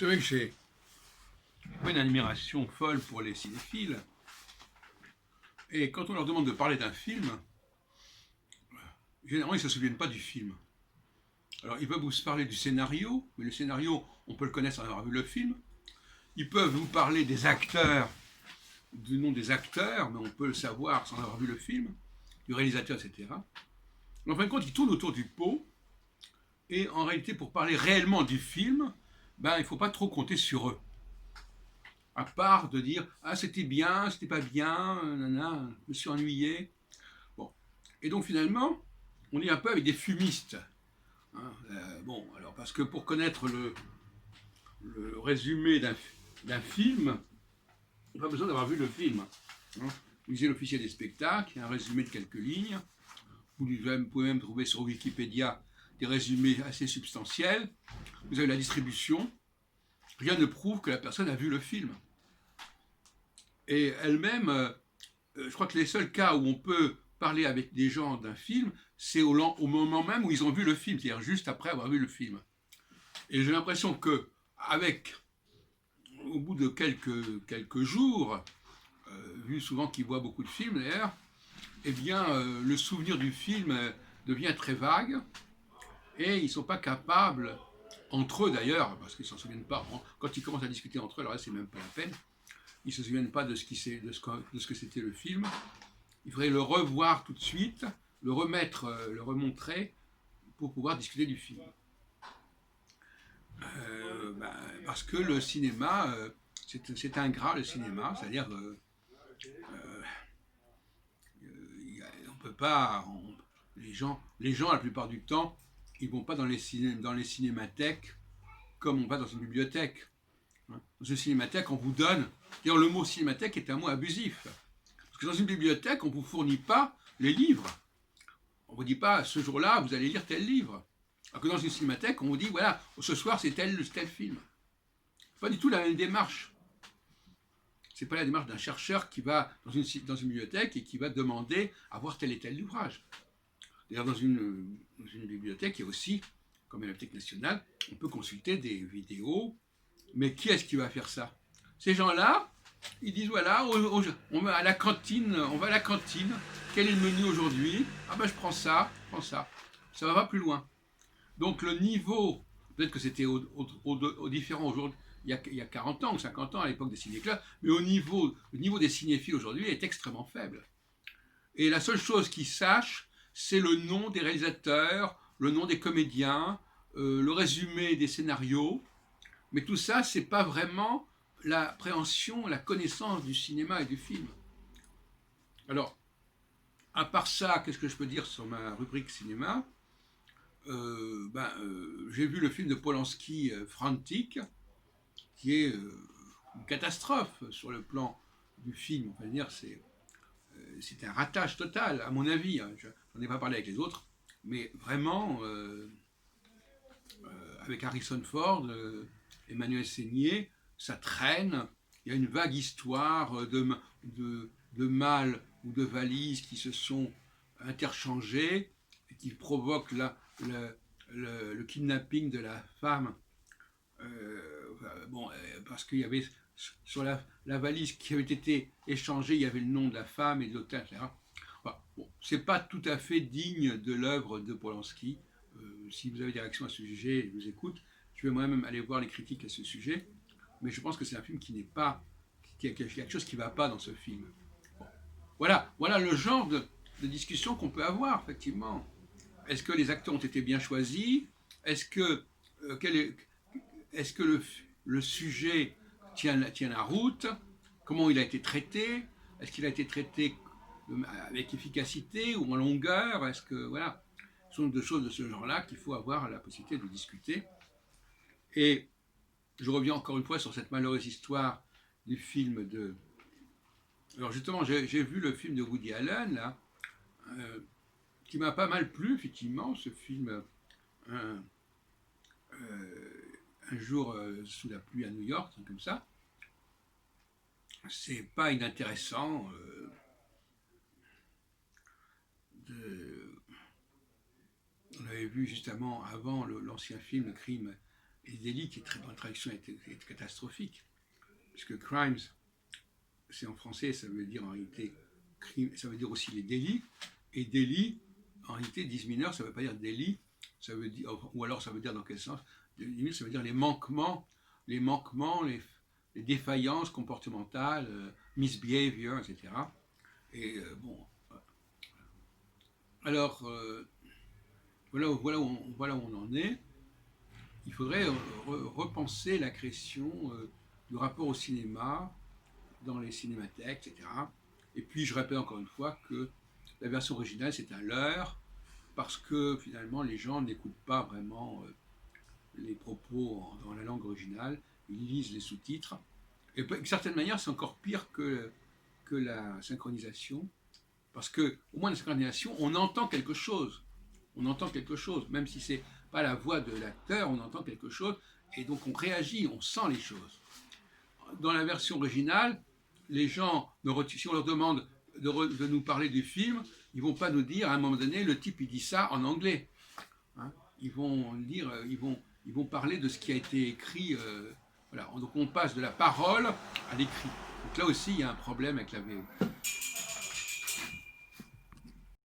Vous savez que j'ai une admiration folle pour les cinéphiles, et quand on leur demande de parler d'un film, généralement ils ne se souviennent pas du film. Alors ils peuvent vous parler du scénario, mais le scénario, on peut le connaître sans avoir vu le film. Ils peuvent vous parler des acteurs, du nom des acteurs, mais on peut le savoir sans avoir vu le film, du réalisateur, etc. Mais en fin de compte, ils tournent autour du pot, et en réalité, pour parler réellement du film, il ne faut pas trop compter sur eux. À part de dire ah c'était bien, c'était pas bien, nanana, je me suis ennuyé. Bon. Et donc finalement, on est un peu avec des fumistes. Hein. Bon, alors parce que pour connaître le résumé d'un film, il n'y a pas besoin d'avoir vu le film. Hein. Vous lisez l'officier des spectacles, il y a un résumé de quelques lignes. Vous pouvez même trouver sur Wikipédia des résumés assez substantiels. Vous avez la distribution. Rien ne prouve que la personne a vu le film. Et elle-même, je crois que les seuls cas où on peut parler avec des gens d'un film, c'est au moment même où ils ont vu le film, c'est-à-dire juste après avoir vu le film. Et j'ai l'impression que, au bout de quelques jours, vu souvent qu'ils voient beaucoup de films d'ailleurs, eh bien, le souvenir du film devient très vague, et ils ne sont pas capables, entre eux d'ailleurs, parce qu'ils ne s'en souviennent pas, quand ils commencent à discuter entre eux, alors là, c'est même pas la peine, ils ne se souviennent pas de ce que c'était le film. Il faudrait le revoir tout de suite, le remettre, le remontrer pour pouvoir discuter du film. Parce que le cinéma, c'est ingrat le cinéma, c'est-à-dire on peut pas, les gens la plupart du temps, ils vont pas dans les cinémathèques comme on va dans une bibliothèque. Dans une cinémathèque, on vous donne, d'ailleurs le mot cinémathèque est un mot abusif, parce que dans une bibliothèque, on ne vous fournit pas les livres. On ne vous dit pas, ce jour-là, vous allez lire tel livre. Alors que dans une cinémathèque, on vous dit, voilà, ce soir, c'est tel film. C'est pas du tout la même démarche. C'est pas la démarche d'un chercheur qui va dans une bibliothèque et qui va demander à voir tel et tel ouvrage. D'ailleurs, dans une bibliothèque, il y a aussi, comme à la Bibliothèque nationale, on peut consulter des vidéos. Mais qui est-ce qui va faire ça? Ces gens-là, ils disent voilà, on va à la cantine, quel est le menu aujourd'hui? Ah ben je prends ça, ça va pas plus loin. Donc le niveau, peut-être que c'était au différent aujourd'hui, il y a 40 ans ou 50 ans à l'époque des ciné-clubs, mais le niveau des cinéphiles aujourd'hui est extrêmement faible. Et la seule chose qu'ils sachent, c'est le nom des réalisateurs, le nom des comédiens, le résumé des scénarios, mais tout ça, c'est pas vraiment l'appréhension, la connaissance du cinéma et du film. Alors, à part ça, qu'est-ce que je peux dire sur ma rubrique cinéma? J'ai vu le film de Polanski, Frantic, qui est une catastrophe sur le plan du film. On va dire, c'est un ratage total, à mon avis. Hein. J'en ai pas parlé avec les autres, mais vraiment, avec Harrison Ford, Emmanuel Seigné, ça traîne. Il y a une vague histoire de mâles ou de valises qui se sont interchangées et qui provoquent le kidnapping de la femme. Parce qu'il y avait sur la valise qui avait été échangée, il y avait le nom de la femme et de l'auteur, etc. Enfin, bon, c'est pas tout à fait digne de l'œuvre de Polanski. Si vous avez des réactions à ce sujet, je vous écoute. Je vais moi-même aller voir les critiques à ce sujet, mais je pense que c'est un film qui n'est pas, qui a quelque chose qui ne va pas dans ce film. Bon. Voilà le genre de discussion qu'on peut avoir, effectivement. Est-ce que les acteurs ont été bien choisis? Est-ce que, est-ce que le sujet tient la route? Comment il a été traité? Est-ce qu'il a été traité avec efficacité ou en longueur? Est-ce que, voilà, ce sont des choses de ce genre-là qu'il faut avoir la possibilité de discuter. Et je reviens encore une fois sur cette malheureuse histoire du film de... Alors justement, j'ai vu le film de Woody Allen, là, qui m'a pas mal plu, effectivement, ce film, un jour sous la pluie à New York, comme ça. C'est pas inintéressant. On avait vu justement avant l'ancien film Le Crime et Daily, qui est très bonne traduction, est catastrophique. Puisque crimes, c'est en français, ça veut dire en réalité, crime, ça veut dire aussi les délits. Et délit, en réalité, 10 mineurs, ça ne veut pas dire délit, ça veut dire, ou alors ça veut dire dans quel sens? Ça veut dire les manquements, les défaillances comportementales, misbehavior, etc. Et bon, alors, voilà où on en est. Il faudrait repenser la question du rapport au cinéma dans les cinémathèques, etc. Et puis, je répète encore une fois que la version originale, c'est un leurre, parce que finalement, les gens n'écoutent pas vraiment les propos dans la langue originale, ils lisent les sous-titres. Et d'une certaine manière, c'est encore pire que la synchronisation, parce que au moins la synchronisation, on entend quelque chose. On entend quelque chose, même si c'est pas la voix de l'acteur, on entend quelque chose, et donc on réagit, on sent les choses. Dans la version originale, les gens, si on leur demande de nous parler du film, ils vont pas nous dire à un moment donné, le type il dit ça en anglais. Hein, ils vont dire, ils vont parler de ce qui a été écrit. Voilà. Donc on passe de la parole à l'écrit. Donc là aussi, il y a un problème avec la VO.